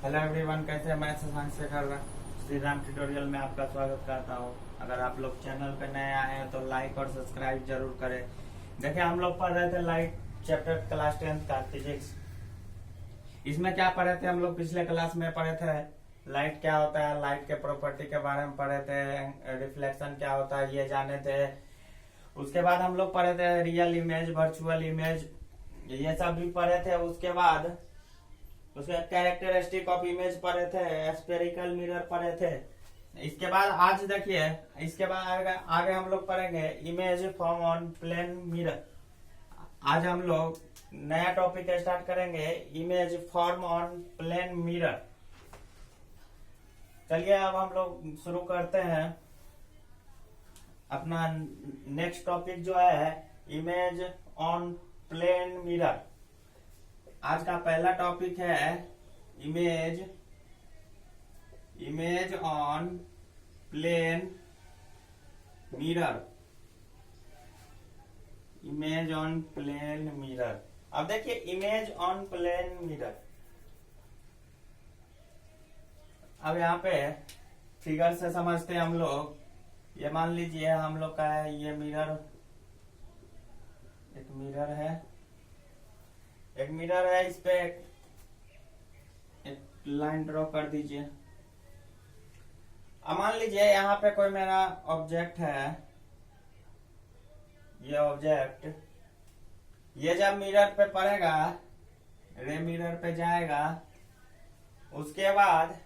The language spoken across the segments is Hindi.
हेलो एवरीवन, कैसे? मैं शशांक शेखर श्री राम ट्यूटोरियल में आपका स्वागत करता हूँ। अगर आप लोग चैनल पे नए आए हैं तो लाइक और सब्सक्राइब जरूर करें। देखिए, हम लोग पढ़ रहे थे लाइट चैप्टर क्लास 10 का फिजिक्स। इसमें क्या पढ़े थे हम लोग? पिछले क्लास में पढ़े थे लाइट क्या होता है, लाइट के प्रॉपर्टी के बारे में पढ़े थे, रिफ्लेक्शन क्या होता है ये जाने थे। उसके बाद हम लोग पढ़े थे रियल इमेज, वर्चुअल इमेज, ये सब भी पढ़े थे। उसके बाद उसके कैरेक्टरिस्टिक ऑफ इमेज पढ़े थे, स्फेरिकल मिरर पढ़े थे। इसके बाद आज देखिए, इसके बाद आगे हम लोग पढ़ेंगे image form on plane mirror. आज हम लोग नया टॉपिक स्टार्ट करेंगे, image form on plane mirror. चलिए अब हम लोग शुरू करते हैं अपना नेक्स्ट टॉपिक जो है इमेज ऑन प्लेन मिरर। आज का पहला टॉपिक है image on plane mirror. Image on plane mirror. अब देखिए, इमेज ऑन प्लेन मिरर। अब यहाँ पे फिगर से समझते हैं हम लोग। ये मान लीजिए हम लोग का है ये मिरर, एक मिरर है, इस पे एक लाइन ड्रॉ कर दीजिए। अब मान लीजिए यहाँ पे कोई मेरा ऑब्जेक्ट है, ये ऑब्जेक्ट, ये जब मिरर पे पड़ेगा, रे मिरर पे जाएगा, उसके बाद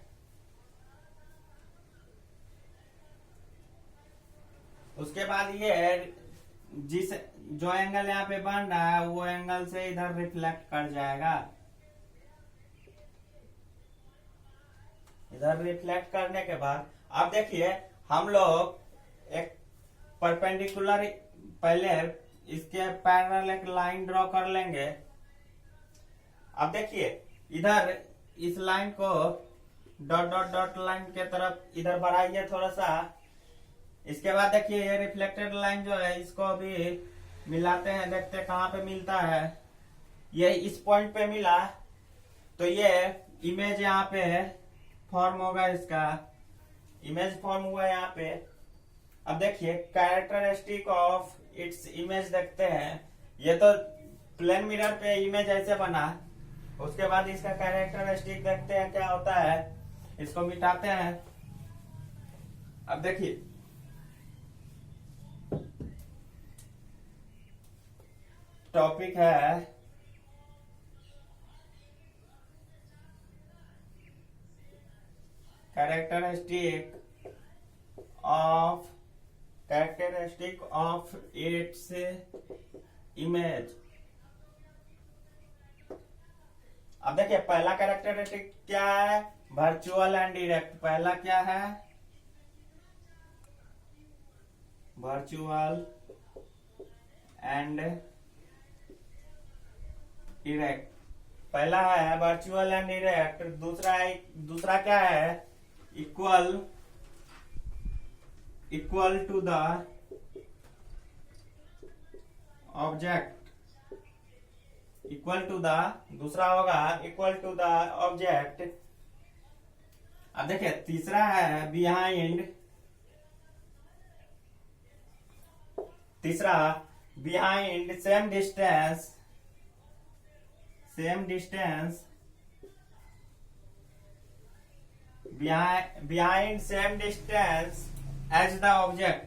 ये जिस जो एंगल यहाँ पे बन रहा है वो एंगल से इधर रिफ्लेक्ट कर जाएगा। इधर रिफ्लेक्ट करने के बाद अब देखिए हम लोग एक परपेंडिकुलर, पहले इसके पैरेलल एक लाइन ड्रॉ कर लेंगे। अब देखिए इधर इस line co dot dot dot line के तरफ इधर बढ़ाइए थोड़ा सा। इसके बाद देखिए ये रिफ्लेक्टेड लाइन जो है इसको अभी मिलाते हैं, देखते हैं कहाँ पे मिलता है। ये इस पॉइंट पे मिला तो ये इमेज यहाँ पे फॉर्म होगा, इसका इमेज फॉर्म हुआ यहाँ पे। अब देखिए कैरेक्टरिस्टिक ऑफ इट्स इमेज देखते हैं। ये तो प्लेन मिरर पे इमेज ऐसे बना, उसके बाद इसका कैरेक्टरिस्टिक देखते हैं क्या होता है। इसको मिटाते हैं। अब देखिए टॉपिक है कैरेक्टरिस्टिक ऑफ इट्स इमेज। अब देखिए पहला कैरेक्टरिस्टिक क्या है? Virtual and direct. पहला क्या है? Virtual and direct. पहला है वर्चुअल एंड डायरेक्ट। दूसरा क्या है? Equal to the object. दूसरा होगा इक्वल टू द ऑब्जेक्ट। अब देखिए तीसरा है behind. Same distance behind same distance as the object,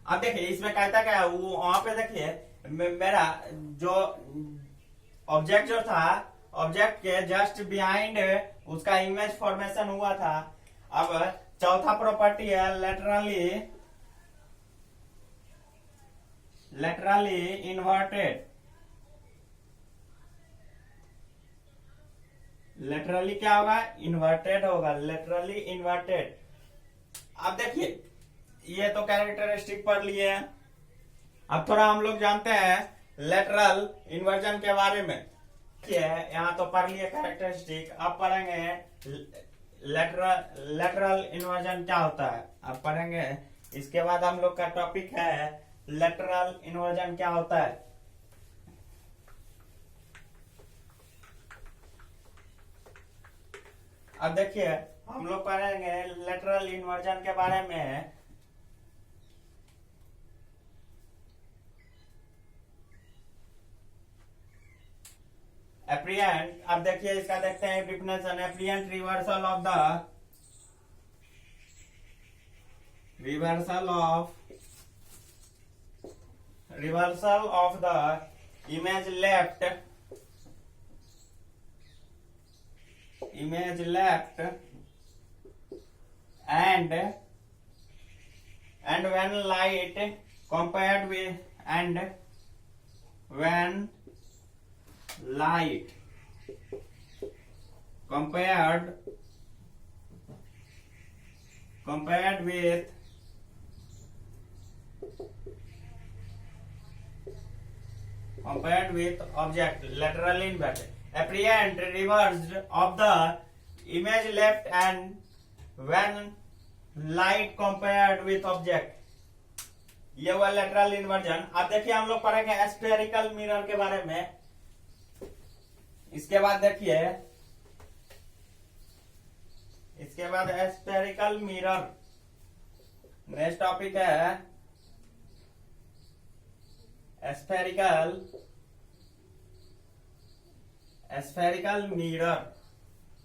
अब देखिए इसमें कहता क्या है, वो वहां पे देखिए मेरा जो ऑब्जेक्ट जो था, ऑब्जेक्ट के जस्ट बिहाइंड उसका इमेज फॉर्मेशन हुआ था। अब चौथा प्रॉपर्टी है लेटरली इन्वर्टेड। लेटरली क्या होगा? इन्वर्टेड होगा, लेटरली इन्वर्टेड। अब देखिए ये तो कैरेक्टरिस्टिक पढ़ लिए हैं। अब थोड़ा हम लोग जानते हैं लेटरल इन्वर्जन के बारे में। यहाँ तो पढ़ लिए कैरेक्टरिस्टिक, अब पढ़ेंगे लेटरल इन्वर्जन क्या होता है, अब पढ़ेंगे। इसके बाद हम लोग का टॉपिक है लेटरल इन्वर्जन क्या होता है। अब देखिए हम लोग पढ़ेंगे लेटरल इन्वर्जन के बारे में। एप्रियंट, अब देखिए इसका देखते हैं definition. Apparent reversal of the image left and when light compared with compared with object laterally inverted. Apparent reversed of the image left and when light compared with object, ये हुआ लेटरल इन्वर्जन। अब देखिए हम लोग पढ़ेंगे स्फेरिकल मिरर के बारे में। इसके बाद देखिए स्फेरिकल मिरर नेक्स्ट टॉपिक है। Spherical mirror.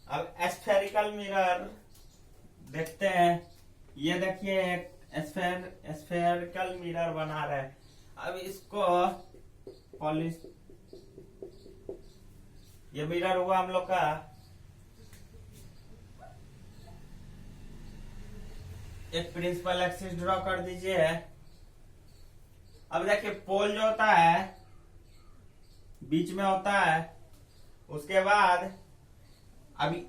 अब स्फेरिकल मिरर देखते हैं। ये देखिए एक स्फेरिकल मिरर बना रहे हैं। अब इसको पॉलिश, ये मिरर हुआ हम लोग का एक प्रिंसिपल एक्सिस ड्रॉ कर दीजिए। अब देखिए पोल जो होता है बीच में होता है, उसके बाद अभी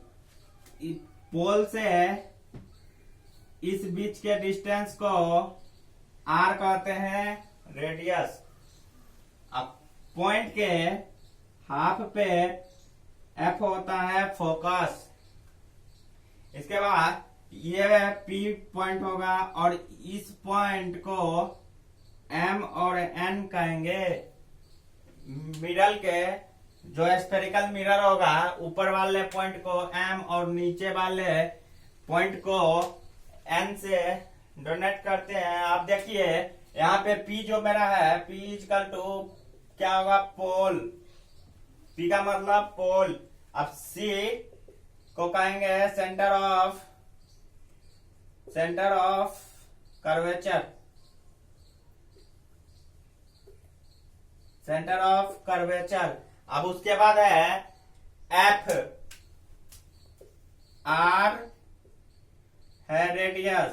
पोल से इस बीच के डिस्टेंस को आर कहते हैं रेडियस। अब पॉइंट के हाफ पे एफ होता है फोकस। इसके बाद ये पी पॉइंट होगा और इस पॉइंट को एम और एन कहेंगे। मिडल के जो स्फेरिकल मिरर होगा ऊपर वाले पॉइंट को एम और नीचे वाले पॉइंट को एन से डोनेट करते हैं। आप देखिए यहाँ पे पी जो मेरा है, पी इजकल टू क्या होगा, पोल। पी का मतलब पोल। अब सी को कहेंगे centre of curvature, centre of curvature. अब उसके बाद है एफ, आर है रेडियस,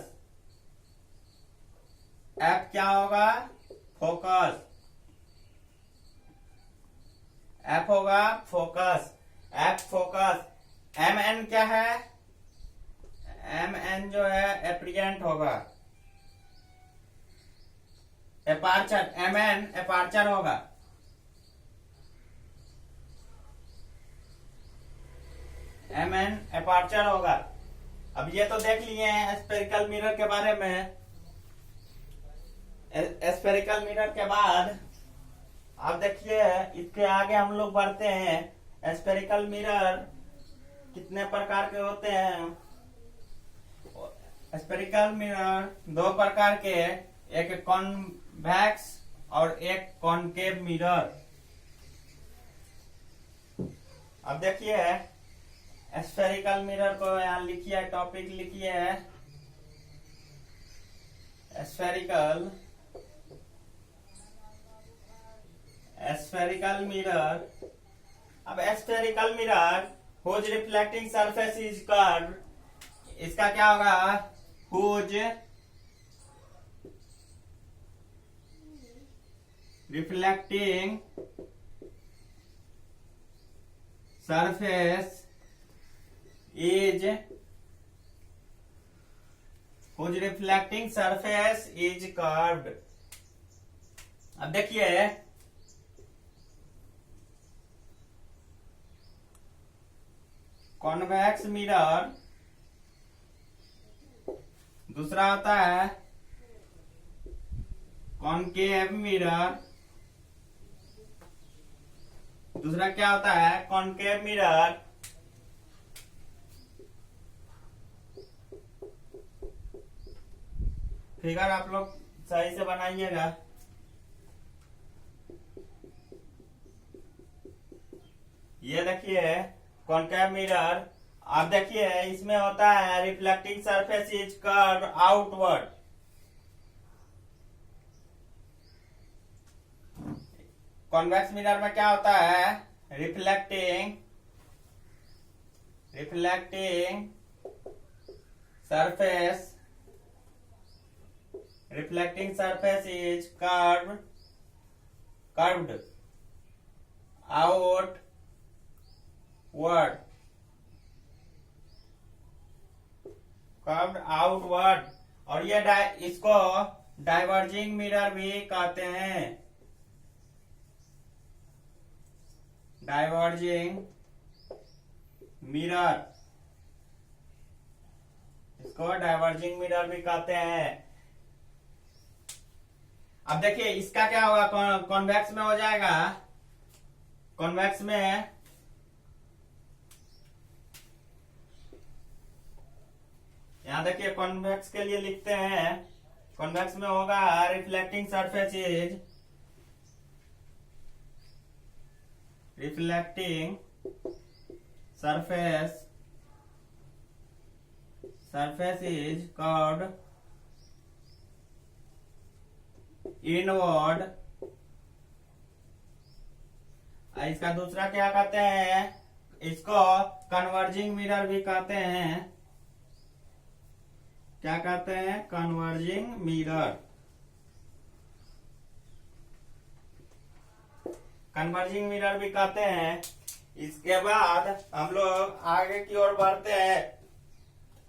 एफ क्या होगा, फोकस, एफ होगा focus, F focus. M N क्या है, एम एन जो है एप्रियंट होगा, एपार्चर, एम एन एपार्चर होगा। एम एन एपार्चर होगा। अब ये तो देख लिए हैं स्फेरिकल मिरर के बारे में। स्फेरिकल मिरर के बाद अब देखिए इसके आगे हम लोग बढ़ते हैं। स्फेरिकल मिरर कितने प्रकार के होते हैं। स्फेरिकल मिरर दो प्रकार के, एक कॉन्वेक्स और एक कॉनकेव मिरर। अब देखिए स्फेरिकल मिरर को यहाँ लिखिए, टॉपिक लिखिए स्फेरिकल मिरर। अब spherical mirror whose reflecting surface is curve, इसका क्या होगा, whose reflecting surface is whose reflecting surface is curved। अब देखिए कॉन्वेक्स मिरर, दूसरा होता है कॉनकेव मिरर, दूसरा क्या होता है कॉनकेव मिरर। फिगर आप लोग सही से बनाइएगा। ये देखिए कॉन्केव मिरर, आप देखिए इसमें होता है reflecting surface is curve outward. Convex mirror में क्या होता है, reflecting surface is curved outward. और ये इसको डाइवर्जिंग मिरर भी कहते हैं। डाइवर्जिंग मिरर, इसको डाइवर्जिंग मिरर भी कहते हैं। अब देखिए इसका क्या होगा, कॉन्वेक्स में हो जाएगा। कॉन्वेक्स में यहां देखिए कॉन्वेक्स के लिए लिखते हैं, कॉन्वेक्स में होगा reflecting surface is curved inward. इसका दूसरा क्या कहते हैं, इसको कन्वर्जिंग मिरर भी कहते हैं। क्या कहते हैं, कन्वर्जिंग मिरर। कन्वर्जिंग मिरर भी कहते हैं। इसके बाद हम लोग आगे की ओर बढ़ते हैं।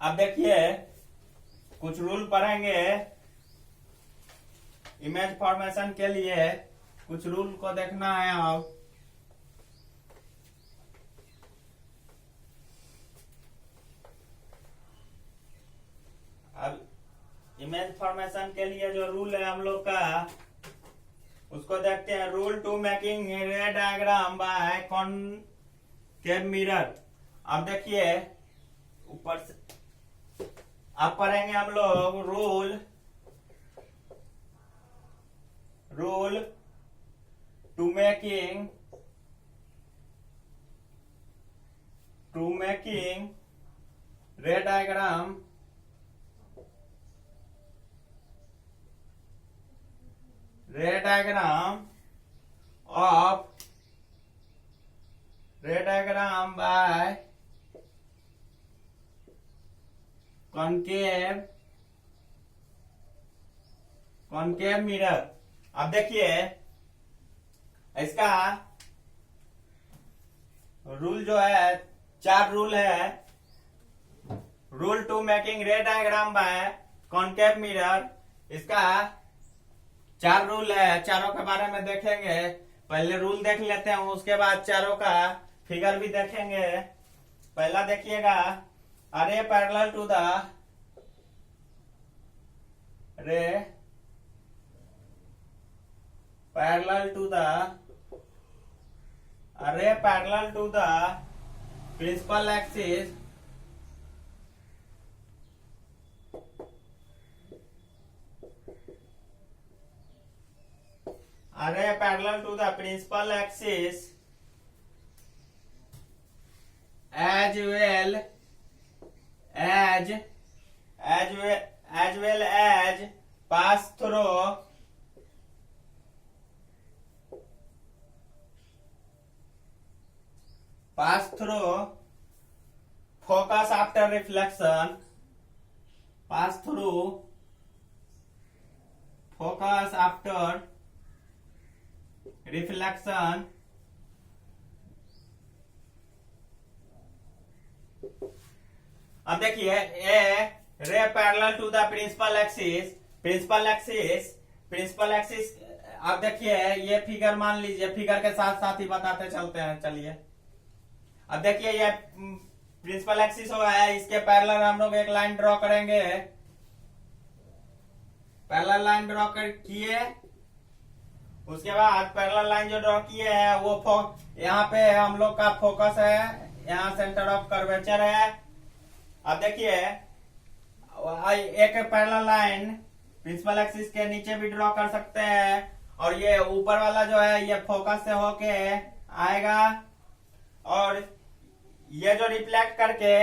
अब देखिए कुछ रूल पढ़ेंगे इमेज फॉर्मेशन के लिए, कुछ रूल को देखना है आप। अब इमेज फॉर्मेशन के लिए जो रूल है हम लोग का, उसको देखते हैं। Rule to making ray diagram by concave mirror. अब देखिए ऊपर से अब पढ़ेंगे हम लोग rule to making ray diagram by concave mirror. अब देखिए इसका रूल जो है, 4 रूल है। Rule to making ray diagram by concave mirror, इसका 4 रूल है। चारों के बारे में देखेंगे। पहले रूल देख लेते हैं, उसके बाद चारों का फिगर भी देखेंगे। पहला देखिएगा, a ray parallel to the principal axis as well as pass through focus after reflection, pass through focus after reflection, अब देखिए a ray parallel to the principal axis. अब देखिए ये फिगर मान लीजिए, फिगर के साथ साथ ही बताते चलते हैं। चलिए अब देखिए ये प्रिंसिपल एक्सिस हो है, इसके पैरेलल हम लोग एक लाइन ड्रॉ करेंगे। पैरेलल लाइन ड्रॉ किए, उसके बाद पैरेलल लाइन जो ड्रॉ किए हैं वो यहाँ पे हम लोग का फोकस है, यहाँ सेंटर ऑफ कर्वेचर है। अब देखिए एक पैरेलल लाइन प्रिंसिपल एक्सिस के नीचे भी ड्रॉ कर सकते हैं। और ये ऊपर वाला जो है ये फोकस से होके आएगा और ये जो रिफ्लेक्ट करके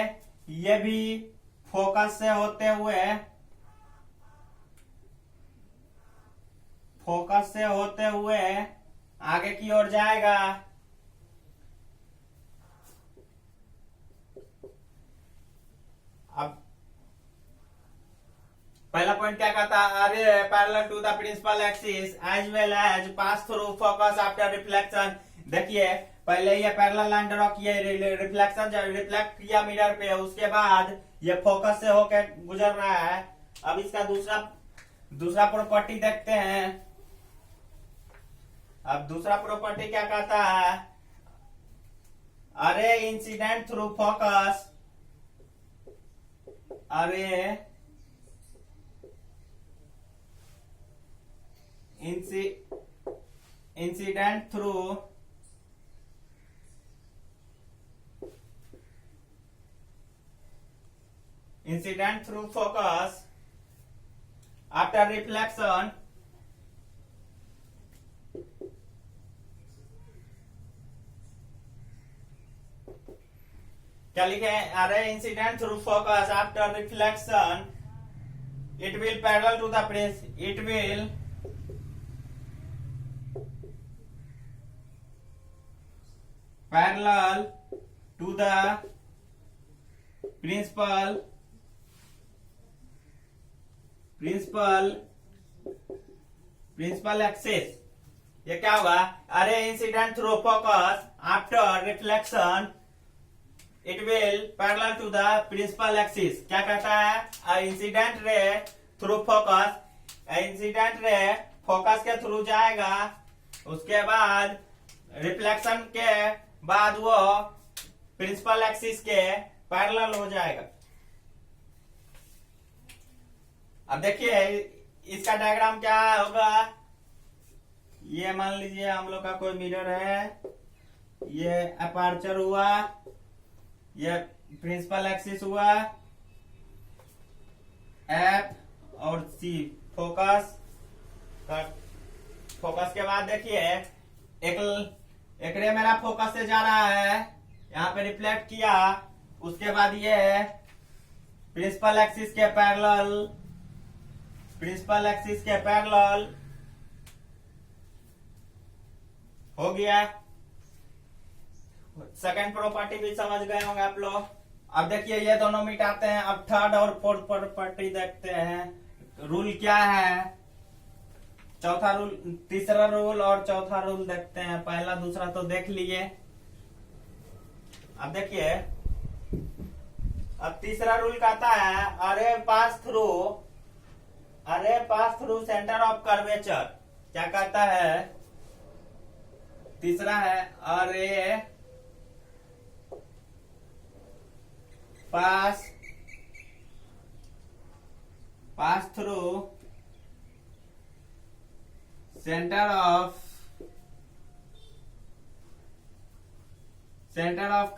ये भी फोकस से होते हुए आगे की ओर जाएगा। अब पहला पॉइंट क्या कहता है, a ray parallel to the principal axis as well as pass through focus after reflection. देखिए पहले ये पैरेलल लाइन ड्रॉ किए, रिफ्लेक्शन जब रिफ्लेक्ट किया मिरर पे, उसके बाद ये फोकस से होकर गुजर रहा है। अब इसका दूसरा प्रॉपर्टी देखते हैं। अब दूसरा प्रॉपर्टी क्या कहता है, a ray incident through focus, a ray incident through focus after reflection क्या लिखे, a ray incident through focus after reflection it will parallel to the principal axis. ये क्या होगा, a ray incident through focus after reflection it will parallel to the principal axis. क्या कहता है, incident ray through focus, incident ray focus के थ्रू जाएगा, उसके बाद रिफ्लेक्शन के बाद वो प्रिंसिपल एक्सिस के पैरेलल हो जाएगा। अब देखिए इसका डायग्राम क्या होगा, ये मान लीजिए हम लोग का कोई मिरर है, ये अपर्चर हुआ, ये प्रिंसिपल एक्सिस हुआ, एफ और सी फोकस के बाद देखिए एक रे मेरा फोकस से जा रहा है, यहाँ पे रिफ्लेक्ट किया, उसके बाद ये प्रिंसिपल एक्सिस के पैरेलल हो गया। सेकंड प्रॉपर्टी भी समझ गए होंगे आप लोग। अब देखिए ये दोनों मिटाते हैं। अब थर्ड और फोर्थ प्रॉपर्टी देखते हैं, रूल क्या है, चौथा रूल, तीसरा रूल और चौथा रूल देखते हैं। पहला दूसरा तो देख लिए। अब देखिए अब तीसरा रूल कहता है, a ray pass through centre of curvature. क्या कहता है, तीसरा है, a ray pass through centre of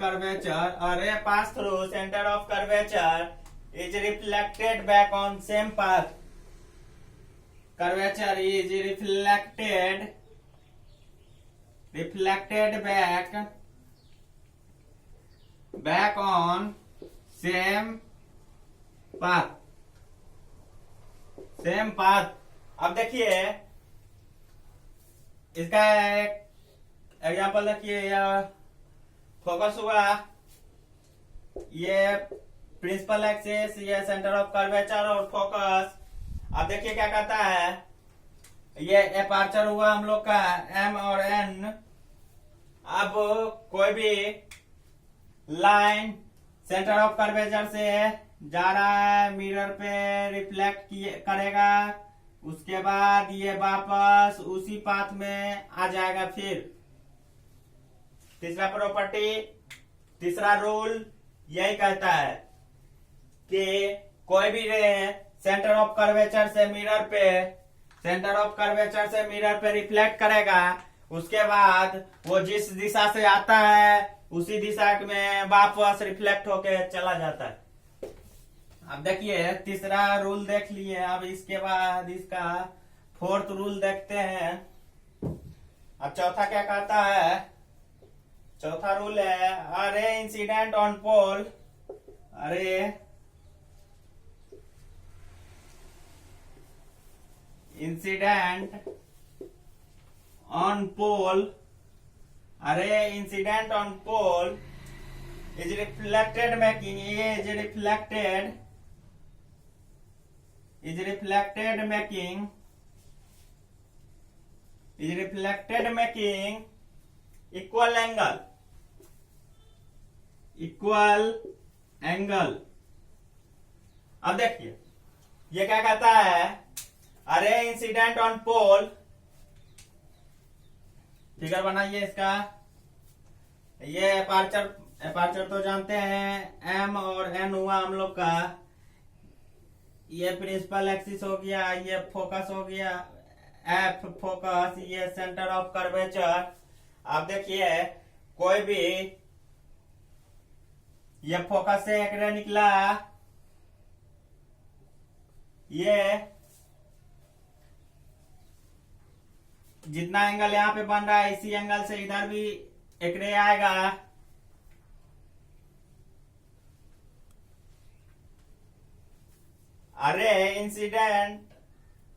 curvature, a ray pass through centre of curvature is reflected back on same path. Curvature is reflected back on same path। अब देखिए इसका एक एग्जाम्पल देखिए, फोकस हुआ, ये प्रिंसिपल एक्सिस, ये सेंटर ऑफ कर्वेचर और फोकस। अब देखिए क्या कहता है, ये अपर्चर हुआ हम लोग का एम और एन। अब कोई भी लाइन सेंटर ऑफ कर्वेचर से जा रहा है, मिरर पे रिफ्लेक्ट करेगा, उसके बाद ये वापस उसी पाथ में आ जाएगा। फिर तीसरा प्रॉपर्टी, तीसरा रूल यही कहता है कि कोई भी रे सेंटर ऑफ कर्वेचर से मिरर पे रिफ्लेक्ट करेगा, उसके बाद वो जिस दिशा से आता है उसी दिशा में वापस रिफ्लेक्ट होके चला जाता है। अब देखिए तीसरा रूल देख लिए, अब इसके बाद इसका फोर्थ रूल देखते हैं। अब चौथा क्या कहता है? चौथा रूल है a ray incident on pole, a ray incident on pole, a ray incident on pole is reflected making is reflected making equal angle। अब देखिए ये क्या कहता है, a ray incident on pole, figure बनाइए इसका। ये अपर्चर तो जानते हैं, एम और एन हुआ हम लोग का, ये प्रिंसिपल एक्सिस हो गया, ये फोकस हो गया, एफ फोकस, ये सेंटर ऑफ कर्वेचर। आप देखिए कोई भी ये फोकस से एक रे निकला, ये जितना एंगल यहाँ पे बन रहा है इसी एंगल से इधर भी एक रे आएगा। A ray incident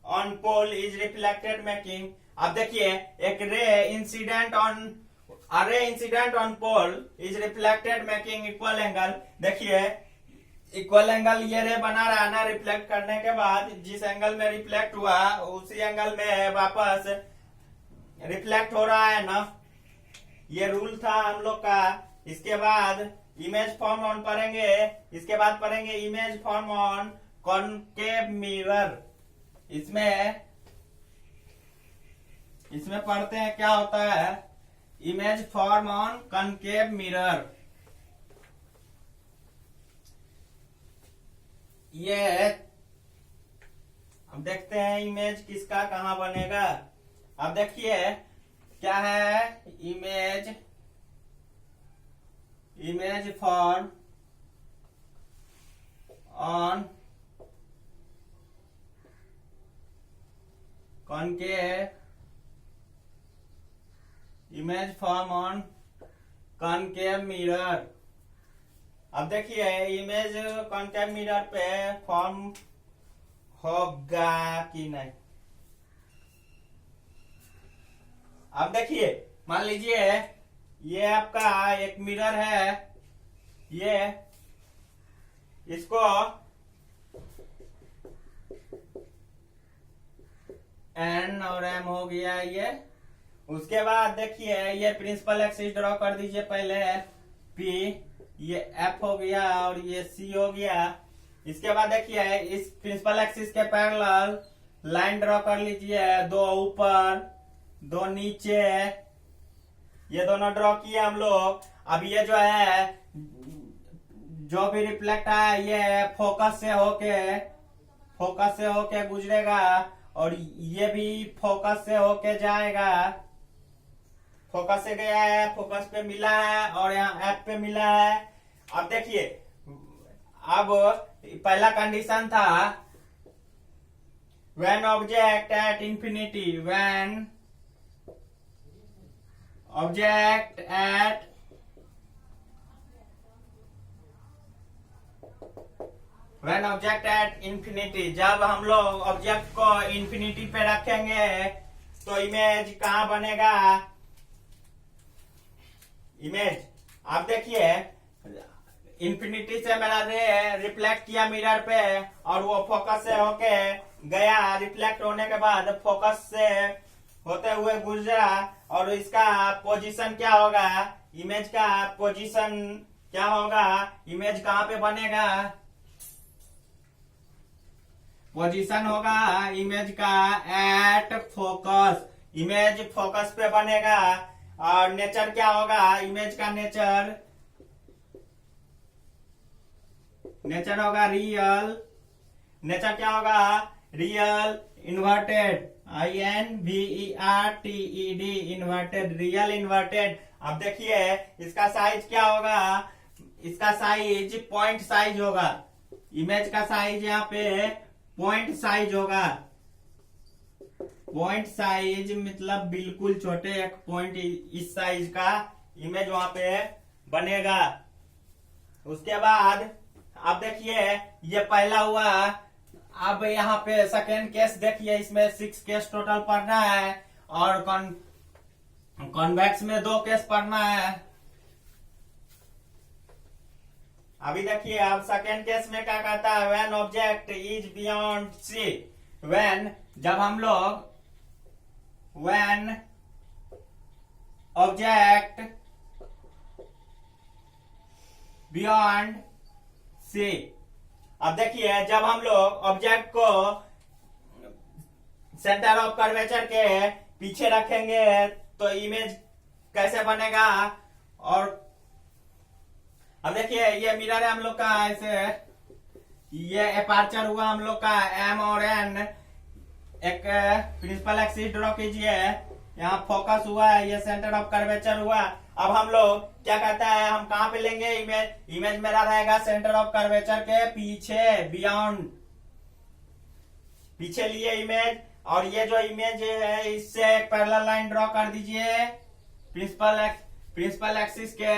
on pole is reflected making. अब देखिए एक ray incident on, a ray incident on pole is reflected making equal angle. देखिए इक्वल एंगल ये रे बना रहा है ना, रिफ्लेक्ट करने के बाद जिस एंगल में रिफ्लेक्ट हुआ उसी एंगल में वापस रिफ्लेक्ट हो रहा है ना, ये रूल था हम लोग का। इसके बाद इमेज फॉर्म ऑन पढ़ेंगे, इसके बाद पढ़ेंगे image form on concave mirror. इसमें पढ़ते हैं क्या होता है, image form on concave mirror. ये अब देखते हैं इमेज किसका कहां बनेगा। अब देखिए क्या है, image form on concave, image form on concave mirror. अब देखिए इमेज कॉनकेव मिरर पे फॉर्म होगा कि नहीं। अब देखिए मान लीजिए ये आपका एक मिरर है, ये इसको एन और एम हो गया ये। उसके बाद देखिए ये प्रिंसिपल एक्सिस ड्रॉ कर दीजिए पहले, पी, ये एफ हो गया और ये सी हो गया। इसके बाद देखिए इस प्रिंसिपल एक्सिस के पैरेलल लाइन ड्रॉ कर लीजिए, दो ऊपर दो नीचे, ये दोनों ड्रॉ किए हम लोग। अब ये जो है जो भी रिफ्लेक्ट है ये फोकस से होके गुजरेगा और ये भी फोकस से होके जाएगा। फोकस से गया है, फोकस पे मिला है और यहाँ एफ पे मिला है। अब देखिए अब पहला कंडीशन था when object at infinity, when object at infinity, जब हम लोग ऑब्जेक्ट को इंफिनिटी पे रखेंगे तो इमेज कहां बनेगा, इमेज। आप देखिए इंफिनिटी से मेरा रे रिफ्लेक्ट किया मिरर पे और वो फोकस से होके गया, रिफ्लेक्ट होने के बाद फोकस से होते हुए गुजरा और इसका पोजीशन क्या होगा, इमेज का पोजीशन क्या होगा, इमेज कहां पे बनेगा, पोजीशन होगा इमेज का एट फोकस, इमेज फोकस पे बनेगा। और नेचर क्या होगा, इमेज का नेचर होगा रियल, नेचर क्या होगा, real inverted, INVERTED inverted, real inverted. अब देखिए इसका साइज क्या होगा, इसका साइज पॉइंट साइज होगा, इमेज का साइज यहाँ पे पॉइंट साइज होगा। पॉइंट साइज मतलब बिल्कुल छोटे एक पॉइंट इस साइज का इमेज वहां पे बनेगा। उसके बाद अब देखिए ये पहला हुआ। अब यहाँ पे सेकेंड केस देखिए, इसमें 6 केस टोटल पढ़ना है और कॉन्वेक्स में 2 केस पढ़ना है। अभी देखिए अब सेकेंड केस में क्या कहता है, when object is beyond C. When जब हम लोग व्हेन ऑब्जेक्ट बियॉन्ड सी। अब देखिए जब हम लोग ऑब्जेक्ट को सेंटर ऑफ कर्वेचर के पीछे रखेंगे तो इमेज कैसे बनेगा। और अब देखिए ये मिरर है हम लोग का, ऐसे ये अपर्चर हुआ हम लोग का एम और एन। एक प्रिंसिपल एक्सिस ड्रॉ कीजिए, यहाँ फोकस हुआ है, ये सेंटर ऑफ कर्वेचर हुआ। अब हम लोग क्या कहता है, हम कहां पे लेंगे इमेज। इमेज मेरा रहेगा सेंटर ऑफ कर्वेचर के पीछे, बियॉन्ड, पीछे लिए इमेज। और ये जो इमेज है इससे एक पैरेलल लाइन ड्रॉ कर दीजिए, प्रिंसिपल एक्सिस के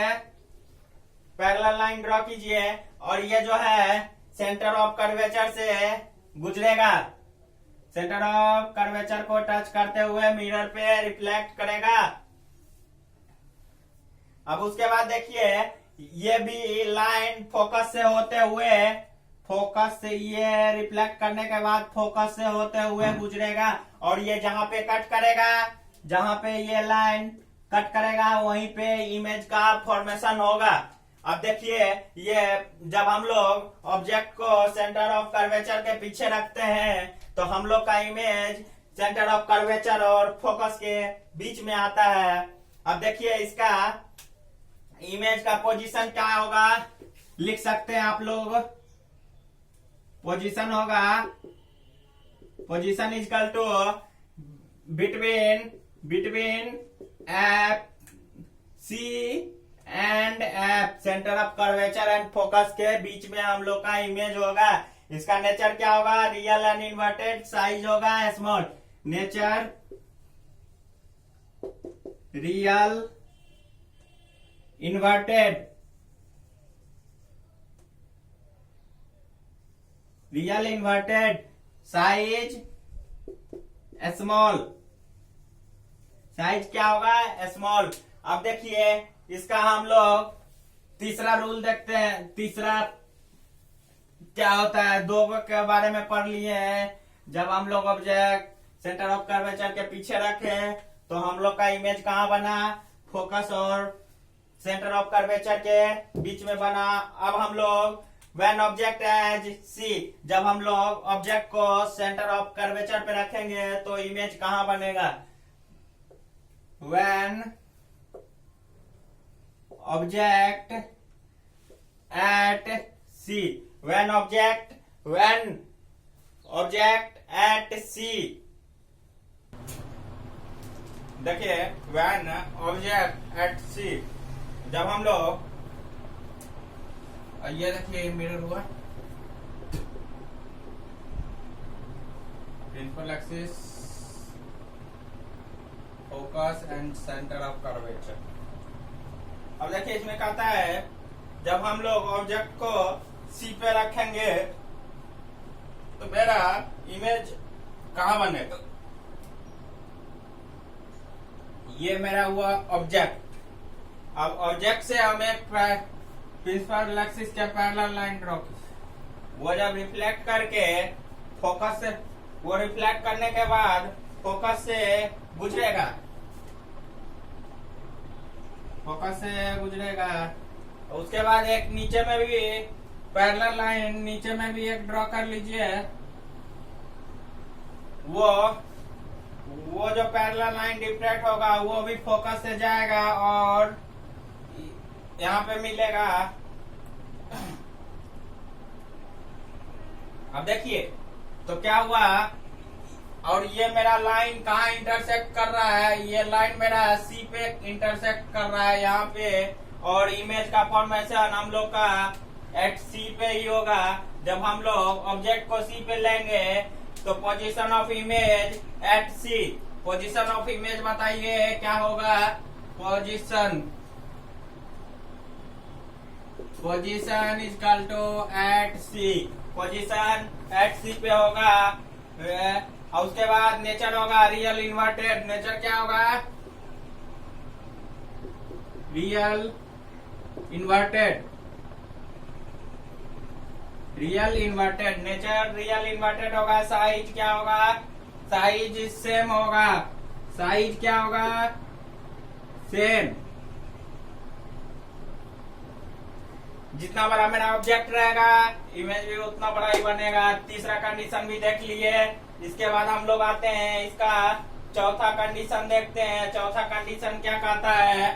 पैरेलल लाइन ड्रॉ कीजिए। और ये जो है सेंटर ऑफ कर्वेचर से गुजरेगा, सेंटर ऑफ कर्वेचर को टच करते हुए मिरर पे रिफ्लेक्ट करेगा। अब उसके बाद देखिए ये भी लाइन फोकस से होते हुए, फोकस से ये रिफ्लेक्ट करने के बाद फोकस से होते हुए गुजरेगा। और ये जहां पे कट करेगा, जहां पे ये लाइन कट करेगा वहीं पे इमेज का फॉर्मेशन होगा। अब देखिए ये जब हम लोग ऑब्जेक्ट को सेंटर ऑफ कर्वेचर के पीछे रखते हैं तो हम लोग का इमेज सेंटर ऑफ कर्वेचर और फोकस के बीच में आता है। अब देखिए इसका इमेज का पोजीशन क्या होगा, लिख सकते हैं आप लोग। पोजीशन होगा, position equal to between F C and F, centre of curvature and focus के बीच में हम लोग का इमेज होगा। इसका नेचर क्या होगा, रियल एंड इन्वर्टेड, साइज होगा small. Nature real inverted, real inverted, size small, size क्या होगा स्मॉल। अब देखिए इसका हम लोग तीसरा रूल देखते हैं। तीसरा क्या होता है, दो के बारे में पढ़ लिए हैं। जब हम लोग ऑब्जेक्ट सेंटर ऑफ कर्वेचर के पीछे रखे तो हम लोग का इमेज कहाँ बना, फोकस और सेंटर ऑफ कर्वेचर के बीच में बना। अब हम लोग व्हेन ऑब्जेक्ट एज सी, जब हम लोग ऑब्जेक्ट को सेंटर ऑफ कर्वेचर पे रखेंगे तो इमेज कहाँ बनेगा, when object at C, when object at C. देखिए व्हेन ऑब्जेक्ट एट सी, जब हम लोग, ये देखिए मिरर हुआ, principal axis, focus and centre of curvature. अब देखिए इसमें कहता है जब हम लोग ऑब्जेक्ट को सी पे रखेंगे तो मेरा इमेज कहां बनेगा। ये मेरा हुआ ऑब्जेक्ट। अब ऑब्जेक्ट से हम एक प्रिंसिपल एक्सिस के पैरेलल लाइन ड्रॉ की, वो जब रिफ्लेक्ट करके फोकस से, वो रिफ्लेक्ट करने के बाद फोकस से गुजरेगा, फोकस से गुजरेगा। उसके बाद एक नीचे में भी पैरेलल लाइन, नीचे में भी एक ड्रॉ कर लीजिए। वो जो पैरेलल लाइन डिफ्रेक्ट होगा वो भी फोकस से जाएगा और यहाँ पे मिलेगा। अब देखिए तो क्या हुआ, और ये मेरा लाइन कहाँ इंटरसेक्ट कर रहा है, ये लाइन मेरा सी पे इंटरसेक्ट कर रहा है यहाँ पे। और इमेज का फॉर्मेशन हम लोग का एट सी पे ही होगा। जब हम लोग ऑब्जेक्ट को सी पे लेंगे तो position of image at C, position of image बताइए क्या होगा। Position is equal to at C, position at C पे होगा। और उसके बाद नेचर होगा रियल इन्वर्टेड, नेचर क्या होगा, real inverted, real inverted, nature real inverted होगा। साइज क्या होगा, साइज सेम होगा, साइज क्या होगा, सेम। जितना बड़ा मेरा ऑब्जेक्ट रहेगा इमेज भी उतना बड़ा ही बनेगा। तीसरा कंडीशन भी देख लिए। इसके बाद हम लोग आते हैं इसका चौथा कंडीशन देखते हैं। चौथा कंडीशन क्या कहता है,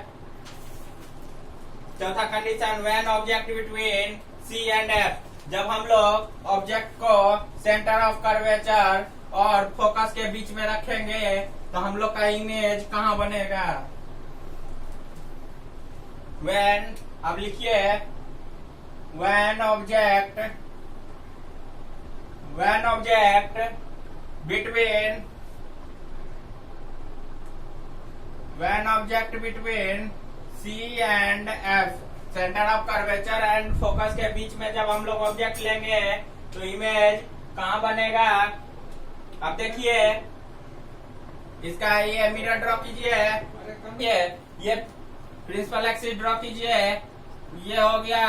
चौथा condition when object between C and F, जब हम लोग ऑब्जेक्ट को सेंटर ऑफ कर्वेचर और फोकस के बीच में रखेंगे तो हम लोग का इमेज कहाँ बनेगा। व्हेन, अब लिखिए when object between C and F, centre of curvature and focus के बीच में जब हम लोग ऑब्जेक्ट लेंगे तो इमेज कहाँ बनेगा। अब देखिए इसका ये मिरर ड्रॉ कीजिए, ये प्रिंसिपल एक्सिस ड्रॉ कीजिए, ये हो गया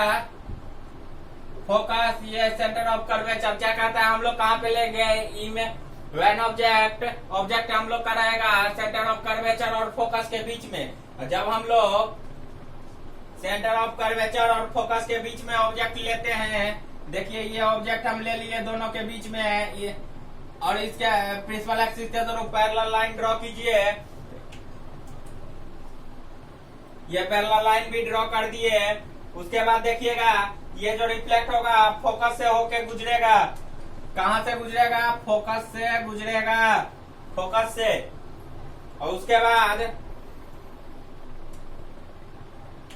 फोकस, ये सेंटर ऑफ कर्वेचर। क्या कहता है हम लोग कहाँ पे ले गए, इमेज व्हेन ऑब्जेक्ट हम लोग का रहेगा सेंटर ऑफ कर्वेचर और फोकस के बीच में। जब हम लोग सेंटर ऑफ कर्वेचर और फोकस के बीच में ऑब्जेक्ट लेते हैं, देखिए ये ऑब्जेक्ट हम ले लिए दोनों के बीच में ये, और इसके प्रिंसिपल एक्सिस के दोनों पैरेलल लाइन ड्रॉ कीजिए। ये पैरेलल लाइन भी ड्रॉ कर दिए। उसके बाद देखिएगा ये जो रिफ्लेक्ट होगा फोकस से होके गुजरेगा, कहां से गुजरेगा, फोकस से गुजरेगा, फोकस से। और उसके बाद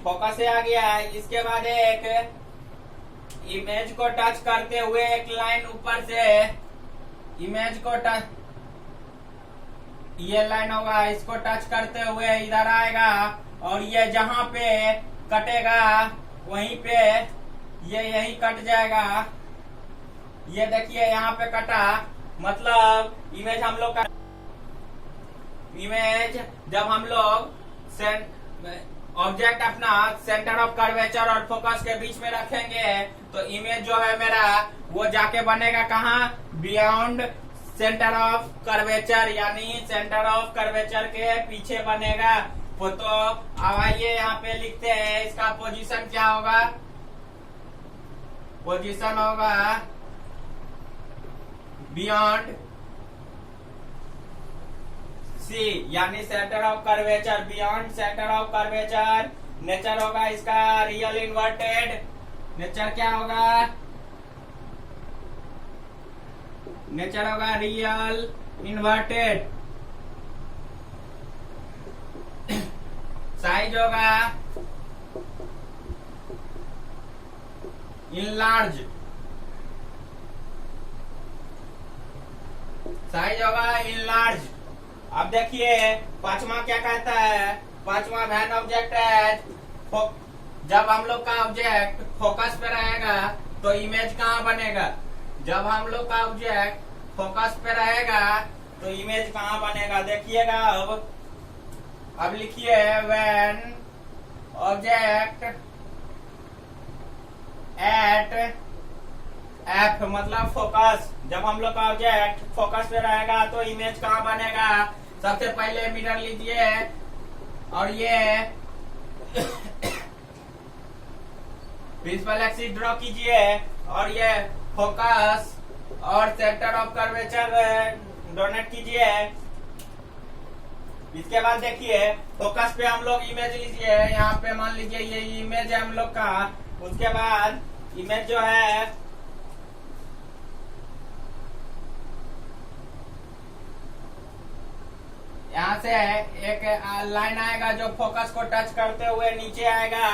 फोकस से आ गया, इसके बाद एक इमेज को टच करते हुए एक लाइन ऊपर से इमेज को टच, ये लाइन होगा, इसको टच करते हुए इधर आएगा और ये जहां पे कटेगा वहीं पे ये यही कट जाएगा। ये देखिए यहाँ पे कटा, मतलब इमेज हम लोग का इमेज जब हम लोग ऑब्जेक्ट अपना सेंटर ऑफ कर्वेचर और फोकस के बीच में रखेंगे तो इमेज जो है मेरा वो जाके बनेगा कहाँ, बियॉन्ड सेंटर ऑफ कर्वेचर, यानी सेंटर ऑफ कर्वेचर के पीछे बनेगा। तो अब आइए यहाँ पे लिखते हैं इसका पोजीशन क्या होगा। पोजीशन होगा बियॉन्ड सी, यानी centre of curvature, beyond centre of curvature. Nature होगा इसका रियल इन्वर्टेड, नेचर क्या होगा, नेचर होगा रियल इन्वर्टेड। साइज होगा इनलार्ज, साइज होगा इनलार्ज। अब देखिए पांचवा क्या कहता है, पांचवा व्हेन ऑब्जेक्ट है, जब हम लोग का ऑब्जेक्ट फोकस पे रहेगा तो इमेज कहाँ बनेगा। जब हम लोग का ऑब्जेक्ट फोकस पे रहेगा तो इमेज कहाँ बनेगा, देखिएगा। अब लिखिए व्हेन ऑब्जेक्ट एट एफ, मतलब फोकस, जब हम लोग का ऑब्जेक्ट फोकस पे रहेगा तो इमेज कहाँ बनेगा। सबसे पहले मिरर लीजिए और ये प्रिंसिपल एक्सिस ड्रॉ कीजिए और ये फोकस और सेंटर ऑफ कर्वेचर डोनेट कीजिए। इसके बाद देखिए फोकस पे हम लोग इमेज लीजिए, यहाँ पे मान लीजिए ये इमेज है हम लोग का। उसके बाद इमेज जो है यहाँ से एक लाइन आएगा जो फोकस को टच करते हुए नीचे आएगा,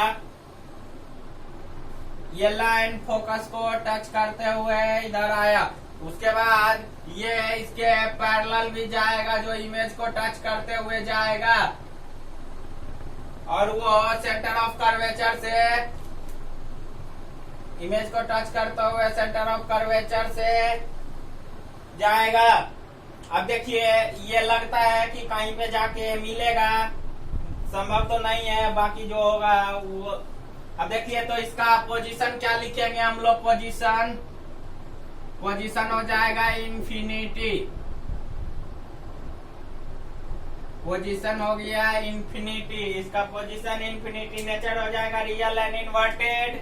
ये लाइन फोकस को टच करते हुए इधर आया। उसके बाद ये इसके पैरेलल भी जाएगा जो इमेज को टच करते हुए जाएगा और वो सेंटर ऑफ कर्वेचर से इमेज को टच करते हुए सेंटर ऑफ कर्वेचर से जाएगा। अब देखिए ये लगता है कि कहीं पे जाके मिलेगा, संभव तो नहीं है, बाकी जो होगा वो। अब देखिए तो इसका पोजीशन क्या लिखेंगे हम लोग, पोजीशन हो जाएगा इन्फिनिटी, पोजीशन हो गया इन्फिनिटी, इसका पोजीशन इन्फिनिटी। नेचर हो जाएगा real and inverted.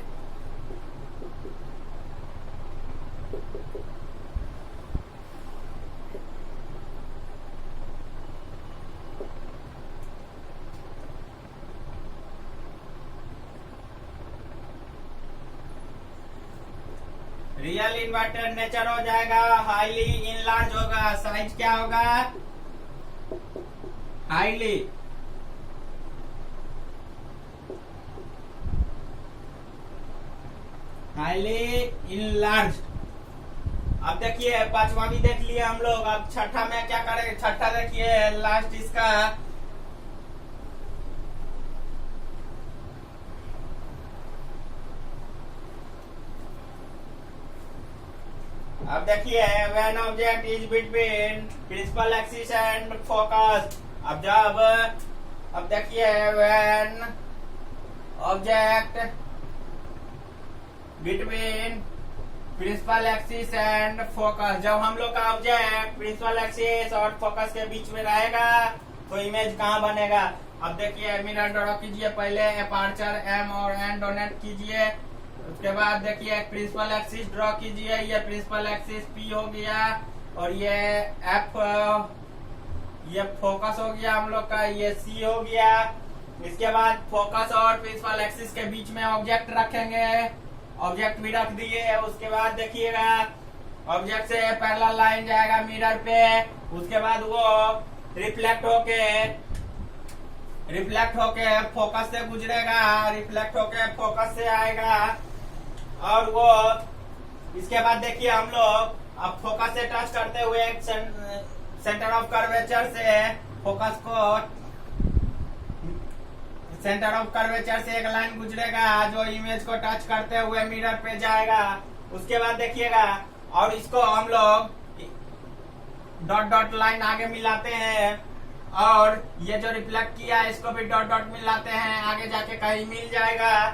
Real inverted nature हो जाएगा हाईली इनलार्ज होगा। साइज क्या होगा, हाईली इनलार्ज। अब देखिए पांचवा भी देख लिए हम लोग। अब छठा में क्या करेंगे, छठा देखिए लास्ट इसका अब देखिए when object is between principal axis and focus. अब देखिए when object between principal axis and focus, जब हम लोग का ऑब्जेक्ट प्रिंसिपल एक्सिस और फोकस के बीच में रहेगा तो इमेज कहाँ बनेगा। अब देखिए मिरर ड्रॉ कीजिए, पहले अपर्चर एम और एन डोनेट कीजिए। उसके बाद देखिए प्रिंसिपल एक्सिस ड्रॉ कीजिए, ये प्रिंसिपल एक्सिस पी हो गया और ये एफ, ये फोकस हो गया हम लोग का, ये सी हो गया। इसके बाद फोकस और प्रिंसिपल एक्सिस के बीच में ऑब्जेक्ट रखेंगे, ऑब्जेक्ट भी रख दिए। उसके बाद देखिएगा ऑब्जेक्ट से पैरेलल लाइन जाएगा मिरर पे, उसके बाद वो रिफ्लेक्ट होके फोकस से गुजरेगा, रिफ्लेक्ट होके फोकस से आएगा और वो इसके बाद देखिए हम लोग अब फोकस से टच करते हुए सेंटर ऑफ कर्वेचर से फोकस को, सेंटर ऑफ कर्वेचर से एक लाइन गुजरेगा जो इमेज को टच करते हुए मिरर पे जाएगा। उसके बाद देखिएगा और इसको हम लोग डॉट डॉट लाइन आगे मिलाते हैं और ये जो रिफ्लेक्ट किया है इसको भी डॉट डॉट मिलाते हैं, आगे जाके कहीं मिल जाएगा।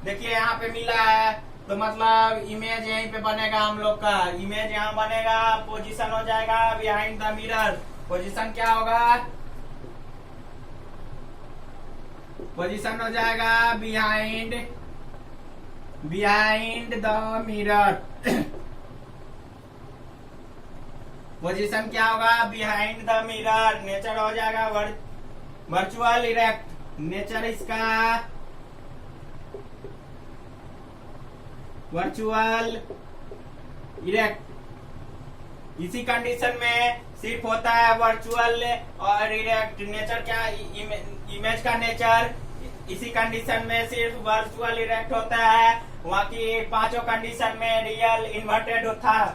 देखिए यहाँ पे मिला है तो मतलब इमेज यहीं पे बनेगा हम लोग का, इमेज यहाँ बनेगा। पोजीशन हो जाएगा बिहाइंड द मिरर। पोजीशन क्या होगा, पोजीशन हो जाएगा बिहाइंड द मिरर। पोजीशन क्या होगा, बिहाइंड द मिरर। नेचर हो जाएगा वर्चुअल इरेक्ट, नेचर इसका वर्चुअल इरेक्ट। इसी कंडीशन में सिर्फ होता है वर्चुअल और इरेक्ट। नेचर क्या, इमेज का नेचर इसी कंडीशन में सिर्फ वर्चुअल इरेक्ट होता है, वहाँ की पांचों कंडीशन में रियल इन्वर्टेड होता है।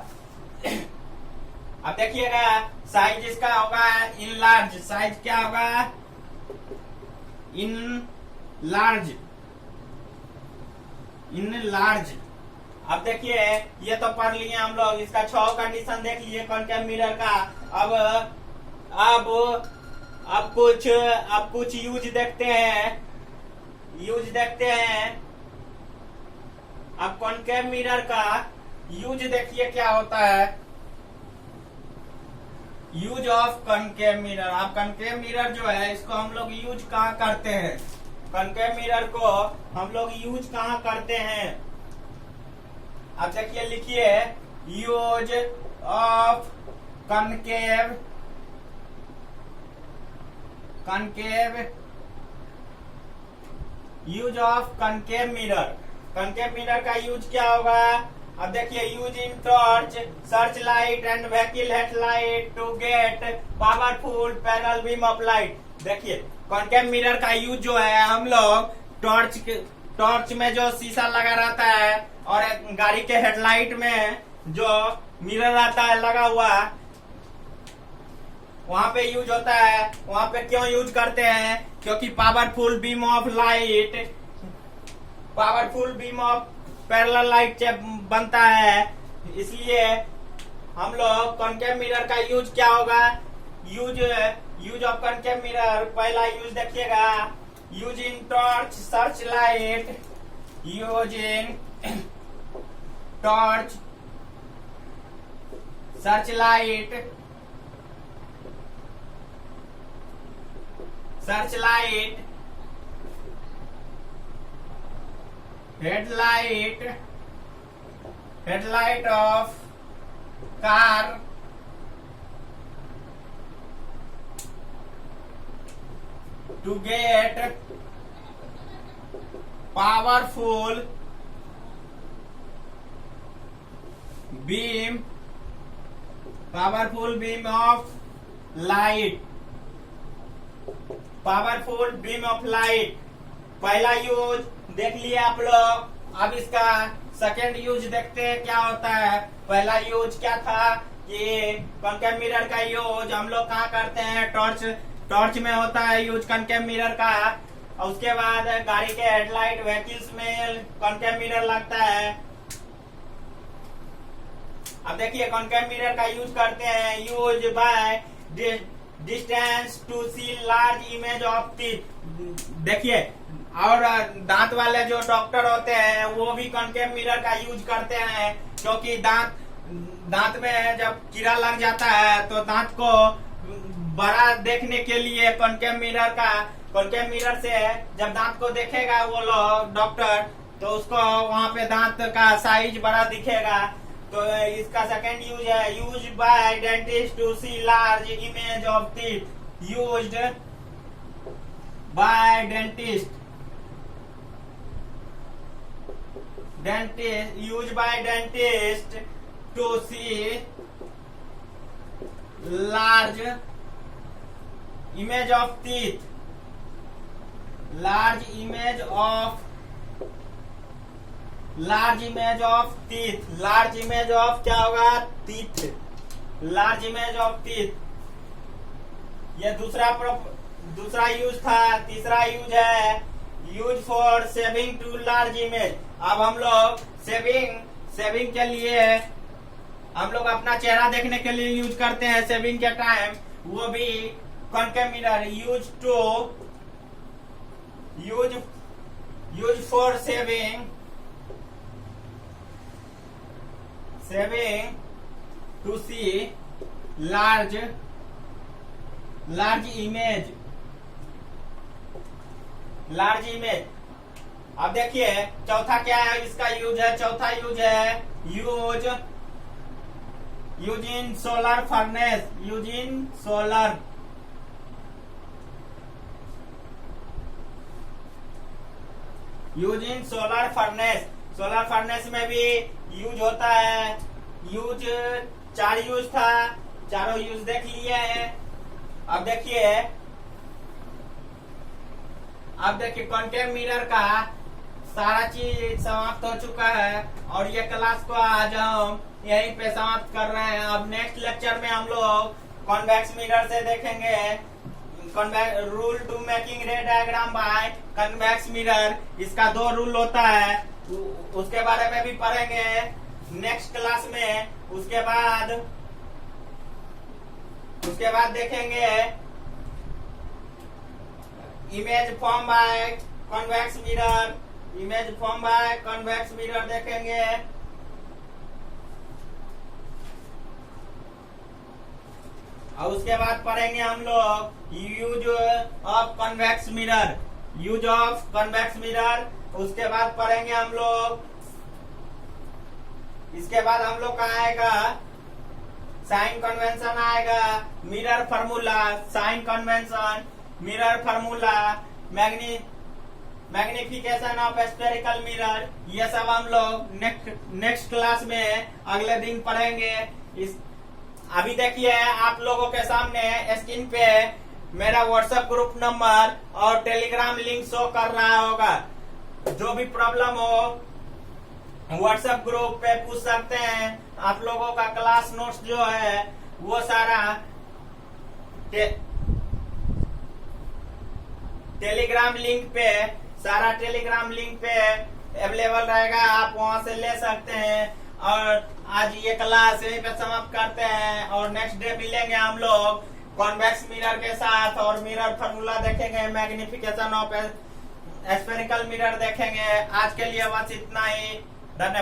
अब देखिएगा साइज इसका होगा इन लार्ज। साइज क्या होगा, इन लार्ज। अब देखिए ये तो पढ़ लिए हम लोग, इसका 6 कंडीशन देख लिए कॉन्केव मिरर का। अब कुछ यूज देखते हैं। अब कॉन्केव मिरर का यूज देखिए क्या होता है, यूज ऑफ कॉन्केव मिरर। अब कॉन्केव मिरर जो है इसको हम लोग यूज कहाँ करते हैं, कॉन्केव मिरर को हम लोग यूज कहाँ करते हैं। अब देखिए लिखिए use of concave use of concave mirror. कॉन्केव मिरर का यूज क्या होगा। अब देखिए use in torch, search light and vehicle headlight to get powerful parallel beam of light. देखिए कॉन्केव मिरर का यूज जो है हम लोग टॉर्च में जो शीशा लगा रहता है और एक गाड़ी के हेडलाइट में जो मिरर आता है लगा हुआ, वहां पे यूज होता है। वहां पे क्यों यूज करते हैं? क्योंकि powerful beam of parallel light बनता है, इसलिए हम लोग कॉन्केव मिरर का यूज क्या होगा? यूज ऑफ कॉन्केव मिरर, पहला यूज देखिएगा, use in torch search light, use in torch search light, headlight of car, to get powerful beam of light, पहला यूज देख लिए आप लोग। अब इसका सेकेंड यूज देखते हैं क्या होता है। पहला यूज क्या था कि कॉन्केव मिरर का यूज हम लोग कहाँ करते हैं? टॉर्च में होता है यूज कॉन्केव मिरर का। और उसके बाद गाड़ी के हेडलाइट व्हीकल्स में कॉन्केव मिरर लगता है। अब देखिए कॉन्केव मिरर का यूज करते हैं, use by distance to see large image of teeth. देखिए, और दांत वाले जो डॉक्टर होते हैं वो भी कॉन्केव मिरर का यूज करते हैं, क्योंकि दांत में जब कीड़ा लग जाता है तो दांत को बड़ा देखने के लिए कॉन्केव मिरर से जब दांत को देखेगा वो लोग डॉक्टर, तो उसको वहां पे दांत का साइज बड़ा दिखेगा। तो इसका सेकेंड यूज है, use by dentist to see large image of teeth, used by dentist to see large image of teeth, large image of क्या होगा? Teeth, large image of teeth. ये दूसरा यूज था। तीसरा यूज है use for shaving to large image. अब हम लोग सेविंग के लिए हम लोग अपना चेहरा देखने के लिए यूज करते हैं सेविंग के टाइम, वो भी concave mirror use for shaving to see large image. अब देखिए चौथा क्या है इसका यूज है? चौथा यूज है use in solar furnace, solar furnace में भी यूज होता है। चार यूज था, चारों यूज देख लिए हैं। अब देखिए कॉन्केव मिरर का सारा चीज समाप्त हो चुका है और ये क्लास को आज हम यहीं पे समाप्त कर रहे हैं। अब नेक्स्ट लेक्चर में हम लोग कॉन्वेक्स मिरर से देखेंगे rule to making ray diagram by convex mirror. इसका 2 रूल होता है, उसके बारे में भी पढ़ेंगे नेक्स्ट क्लास में। उसके बाद देखेंगे image form by convex mirror देखेंगे। और उसके बाद पढ़ेंगे हम लोग यूज ऑफ कन्वेक्स मिरर। उसके बाद पढ़ेंगे हम लोग, इसके बाद हम लोग का आएगा साइन कन्वेंशन आएगा, mirror formula, sign convention, mirror formula, magnification of spherical mirror. ये सब हम लोग नेक्स्ट क्लास में अगले दिन पढ़ेंगे। अभी देखिए आप लोगों के सामने स्क्रीन पे मेरा व्हाट्सएप ग्रुप नंबर और टेलीग्राम लिंक शो कर रहा होगा। जो भी प्रॉब्लम हो व्हाट्सएप ग्रुप पे पूछ सकते हैं। आप लोगों का क्लास नोट्स जो है वो सारा टेलीग्राम लिंक पे अवेलेबल रहेगा, आप वहां से ले सकते हैं। और आज ये क्लास यहीं पे समाप्त करते हैं और नेक्स्ट डे मिलेंगे हम लोग कॉन्वेक्स मिरर के साथ और मिरर फार्मूला देखेंगे, मैग्निफिकेशन ऑफ स्फेरिकल मिरर देखेंगे। आज के लिए बस इतना ही।